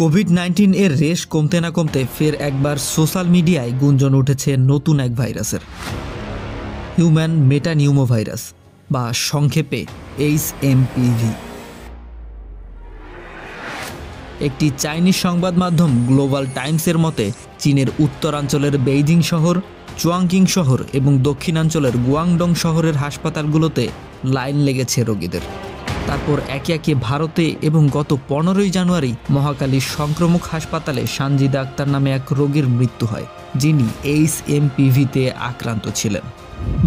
COVID-19 এর রেশ কমতে না কমতে ফের একবার সোশ্যাল মিডিয়ায় গুঞ্জন উঠেছে নতুন এক ভাইরাসের, হিউম্যান মেটানিউমোভাইরাস বা সংক্ষেপে HMPV। একটি চাইনিজ সংবাদ মাধ্যম গ্লোবাল টাইমসের মতে চীনের উত্তরাঞ্চলের বেইজিং শহর, চুয়াংকিং শহর এবং দক্ষিণাঞ্চলের গুয়াংডং শহরের হাসপাতালগুলোতে লাইন লেগেছে রোগীদের। তারপর একে একে ভারতে এবং গত 15ই জানুয়ারি মহাকালীর সংক্রমক হাসপাতালে সানজিদা আক্তার নামে এক রোগীর মৃত্যু হয়, যিনি HMPV-তে আক্রান্ত ছিলেন।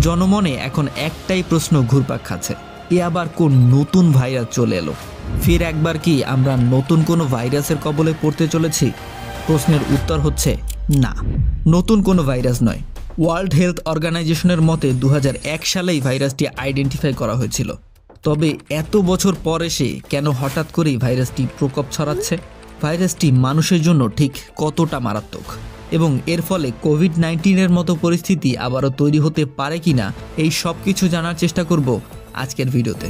জনমনে এখন একটাই প্রশ্ন ঘুরপাক খাচ্ছে, এ আবার কোন নতুন ভাইরাস চলে এলো? ফের একবার কি আমরা নতুন কোনো ভাইরাসের কবলে পড়তে চলেছি? প্রশ্নের উত্তর হচ্ছে না, নতুন কোনো ভাইরাস নয়। ওয়ার্ল্ড হেলথ অর্গানাইজেশনের মতে 2001 সালেই ভাইরাসটি আইডেন্টিফাই করা হয়েছিল। তবে এত বছর পর এসে কেন হঠাৎ করেই ভাইরাসটি প্রকোপ ছড়াচ্ছে? ভাইরাসটি মানুষের জন্য ঠিক কতটা মারাত্মক এবং এর ফলে কোভিড-19 মতো পরিস্থিতি আবারও তৈরি হতে পারে কিনা, এই সব কিছু জানার চেষ্টা করব আজকের ভিডিওতে।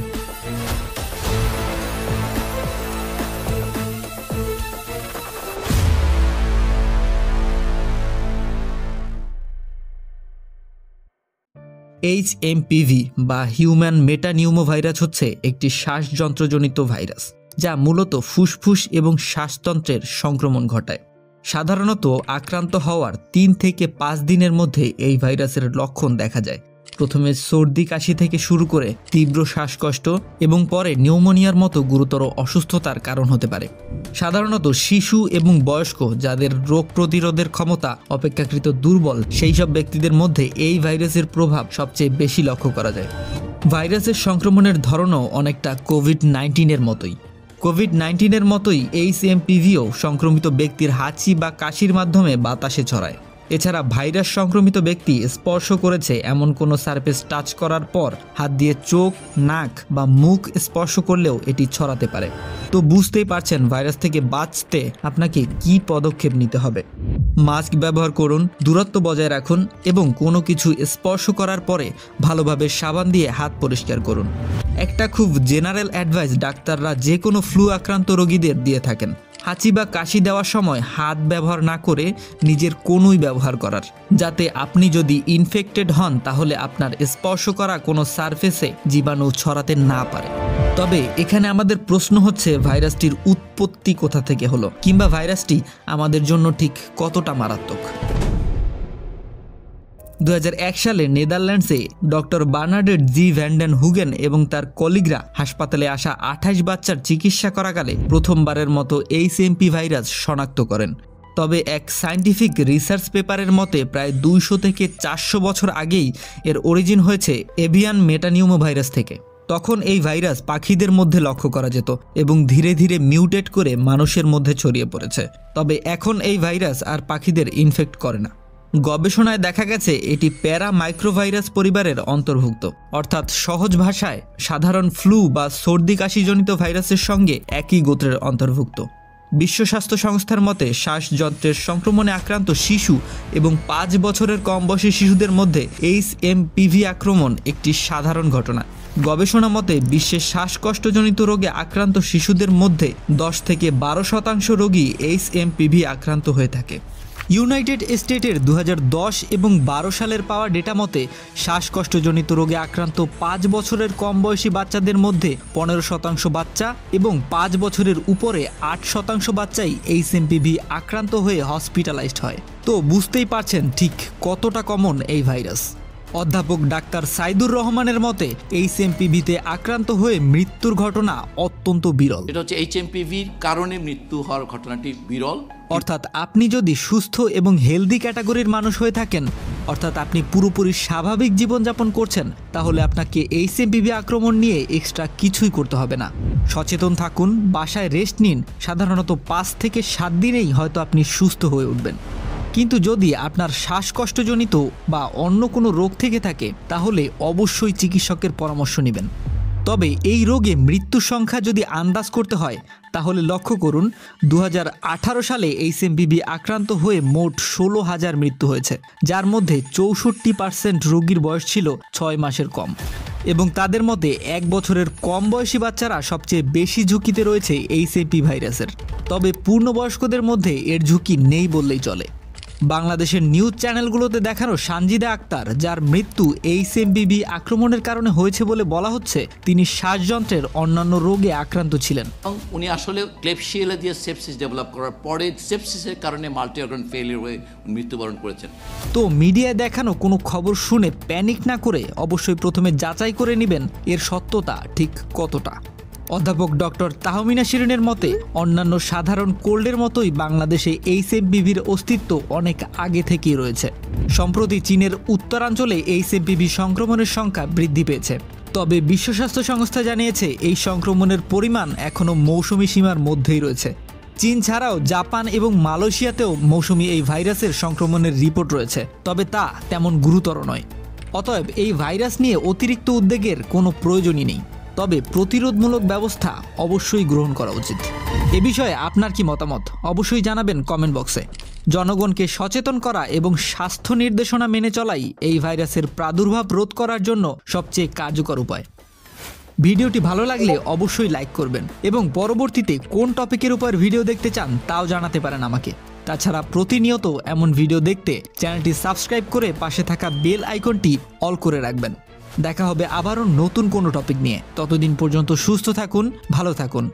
HMPV বা হিউম্যান মেটানিউমোভাইরাস হচ্ছে একটি শ্বাসযন্ত্রজনিত ভাইরাস, যা মূলত ফুসফুস এবং শ্বাসতন্ত্রের সংক্রমণ ঘটায়। সাধারণত আক্রান্ত হওয়ার 3 থেকে 5 দিনের মধ্যে এই ভাইরাসের লক্ষণ দেখা যায়। প্রথমে সর্দি কাশি থেকে শুরু করে তীব্র শ্বাসকষ্ট এবং পরে নিউমোনিয়ার মতো গুরুতর অসুস্থতার কারণ হতে পারে। সাধারণত শিশু এবং বয়স্ক, যাদের রোগ প্রতিরোধের ক্ষমতা অপেক্ষাকৃত দুর্বল, সেই সব ব্যক্তিদের মধ্যে এই ভাইরাসের প্রভাব সবচেয়ে বেশি লক্ষ্য করা যায়। ভাইরাসের সংক্রমণের ধরনও অনেকটা কোভিড-19 মতোই। কোভিড-19 মতোই HMPVও সংক্রমিত ব্যক্তির হাঁচি বা কাশির মাধ্যমে বাতাসে ছড়ায়। এছাড়া ভাইরাস সংক্রমিত ব্যক্তি স্পর্শ করেছে এমন কোনো সারফেস টাচ করার পর হাত দিয়ে চোখ, নাক বা মুখ স্পর্শ করলেও এটি ছড়াতে পারে। তো বুঝতেই পারছেন ভাইরাস থেকে বাঁচতে আপনাকে কি পদক্ষেপ নিতে হবে। মাস্ক ব্যবহার করুন, দূরত্ব বজায় রাখুন এবং কোনো কিছু স্পর্শ করার পরে ভালোভাবে সাবান দিয়ে হাত পরিষ্কার করুন। একটা খুব জেনারেল অ্যাডভাইস ডাক্তাররা যে কোনো ফ্লু আক্রান্ত রোগীদের দিয়ে থাকেন, হাঁচি বা কাশি দেওয়ার সময় হাত ব্যবহার না করে নিজের কনুই ব্যবহার করার, যাতে আপনি যদি ইনফেক্টেড হন তাহলে আপনার স্পর্শ করা কোনো সারফেসে জীবাণু ছড়াতে না পারে। তবে এখানে আমাদের প্রশ্ন হচ্ছে, ভাইরাসটির উৎপত্তি কোথা থেকে হলো, কিংবা ভাইরাসটি আমাদের জন্য ঠিক কতটা মারাত্মক। 2001 সালে নেদারল্যান্ডসে ডক্টর বার্নার্ডেট জি ভ্যান্ডেন হুগেন এবং তার কলিগরা হাসপাতালে আসা 28 বাচ্চার চিকিৎসা করাকালে প্রথমবারের মতো HMP ভাইরাস শনাক্ত করেন। তবে এক সায়েন্টিফিক রিসার্চ পেপারের মতে প্রায় 200 থেকে 400 বছর আগেই এর অরিজিন হয়েছে এভিয়ান মেটানিউমোভাইরাস থেকে। তখন এই ভাইরাস পাখিদের মধ্যে লক্ষ্য করা যেত এবং ধীরে ধীরে মিউটেট করে মানুষের মধ্যে ছড়িয়ে পড়েছে। তবে এখন এই ভাইরাস আর পাখিদের ইনফেক্ট করে না। গবেষণায় দেখা গেছে এটি প্যারা মাইক্রোভাইরাস পরিবারের অন্তর্ভুক্ত, অর্থাৎ সহজ ভাষায় সাধারণ ফ্লু বা সর্দি কাশিজনিত ভাইরাসের সঙ্গে একই গোত্রের অন্তর্ভুক্ত। বিশ্ব স্বাস্থ্য সংস্থার মতে শ্বাসযন্ত্রের সংক্রমণে আক্রান্ত শিশু এবং 5 বছরের কম বয়সী শিশুদের মধ্যে HMPV আক্রমণ একটি সাধারণ ঘটনা। গবেষণা মতে বিশ্বের শ্বাসকষ্টজনিত রোগে আক্রান্ত শিশুদের মধ্যে 10 থেকে 12% রোগী HMPV আক্রান্ত হয়ে থাকে। ইউনাইটেড স্টেটের 2010 এবং 12 সালের পাওয়া ডেটা মতে শ্বাসকষ্টজনিত রোগে আক্রান্ত 5 বছরের কম বয়সী বাচ্চাদের মধ্যে 15% বাচ্চা এবং 5 বছরের উপরে 8% বাচ্চাই HMPV আক্রান্ত হয়ে হসপিটালাইজড হয়। তো বুঝতেই পারছেন ঠিক কতটা কমন এই ভাইরাস। অধ্যাপক ডাক্তার সাইদুর রহমানের মতে HMPV-তে আক্রান্ত হয়ে মৃত্যুর ঘটনা অত্যন্ত বিরল। এটা হচ্ছে HMPV-র কারণে মৃত্যু হওয়ার ঘটনাটি বিরল। অর্থাৎ আপনি যদি সুস্থ এবং হেলদি ক্যাটাগরির মানুষ হয়ে থাকেন, অর্থাৎ আপনি পুরোপুরি স্বাভাবিক জীবনযাপন করছেন, তাহলে আপনাকে HMPV আক্রমণ নিয়ে এক্সট্রা কিছুই করতে হবে না। সচেতন থাকুন, বাসায় রেস্ট নিন, সাধারণত 5 থেকে 7 দিনেই হয়তো আপনি সুস্থ হয়ে উঠবেন। কিন্তু যদি আপনার শ্বাসকষ্টজনিত বা অন্য কোনো রোগ থেকে থাকে তাহলে অবশ্যই চিকিৎসকের পরামর্শ নেবেন। তবে এই রোগে মৃত্যুর সংখ্যা যদি আন্দাজ করতে হয় তাহলে লক্ষ্য করুন 2018 সালে HMPV আক্রান্ত হয়ে মোট 16,000 মৃত্যু হয়েছে, যার মধ্যে 64% রোগীর বয়স ছিল 6 মাসের কম। এবং তাদের মতে 1 বছরের কম বয়সী বাচ্চারা সবচেয়ে বেশি ঝুঁকিতে রয়েছে এইচএমপি ভাইরাসের। তবে পূর্ণবয়স্কদের মধ্যে এর ঝুঁকি নেই বললেই চলে। বাংলাদেশের নিউজ চ্যানেলগুলোতে দেখানো সানজিদা আক্তার, যার মৃত্যু এইচএমপিভি আক্রমণের কারণে হয়েছে বলে বলা হচ্ছে, তিনি শ্বাসযন্ত্রের অন্যান্য রোগে আক্রান্ত ছিলেন। উনি আসলে ক্লেবশিয়েলা দিয়ে সেপসিস ডেভেলপ করার পরে সেপসিসের কারণে মাল্টি অর্গান ফেলিয়ার হয়ে মৃত্যুবরণ করেছেন। তো মিডিয়ায় দেখানো কোনো খবর শুনে প্যানিক না করে অবশ্যই প্রথমে যাচাই করে নেবেন এর সত্যতা ঠিক কতটা। অধ্যাপক ডক্টর তাহমিনা শিরিনের মতে, অন্যান্য সাধারণ কোল্ডের মতোই বাংলাদেশে এইচএমপিভির অস্তিত্ব অনেক আগে থেকেই রয়েছে। সম্প্রতি চীনের উত্তরাঞ্চলে এইচএমপিভি সংক্রমণের সংখ্যা বৃদ্ধি পেয়েছে। তবে বিশ্ব স্বাস্থ্য সংস্থা জানিয়েছে এই সংক্রমণের পরিমাণ এখনও মৌসুমী সীমার মধ্যেই রয়েছে। চীন ছাড়াও জাপান এবং মালয়েশিয়াতেও মৌসুমী এই ভাইরাসের সংক্রমণের রিপোর্ট রয়েছে, তবে তা তেমন গুরুতর নয়। অতএব এই ভাইরাস নিয়ে অতিরিক্ত উদ্বেগের কোনো প্রয়োজনই নেই। তবে প্রতিরোধমূলক ব্যবস্থা অবশ্যই গ্রহণ করা উচিত। এ বিষয়ে আপনার কি মতামত অবশ্যই জানাবেন কমেন্ট বক্সে। জনগণকে সচেতন করা এবং স্বাস্থ্য নির্দেশনা মেনে চলাই এই ভাইরাসের প্রাদুর্ভাব রোধ করার জন্য সবচেয়ে কার্যকর উপায়। ভিডিওটি ভালো লাগলে অবশ্যই লাইক করবেন এবং পরবর্তীতে কোন টপিকের উপর ভিডিও দেখতে চান তাও জানাতে পারেন আমাকে। তাছাড়া প্রতিনিয়ত এমন ভিডিও দেখতে চ্যানেলটি সাবস্ক্রাইব করে পাশে থাকা বেল আইকনটি অল করে রাখবেন। দেখা হবে আবারও নতুন কোনো টপিক নিয়ে। ততদিন পর্যন্ত সুস্থ থাকুন, ভালো থাকুন।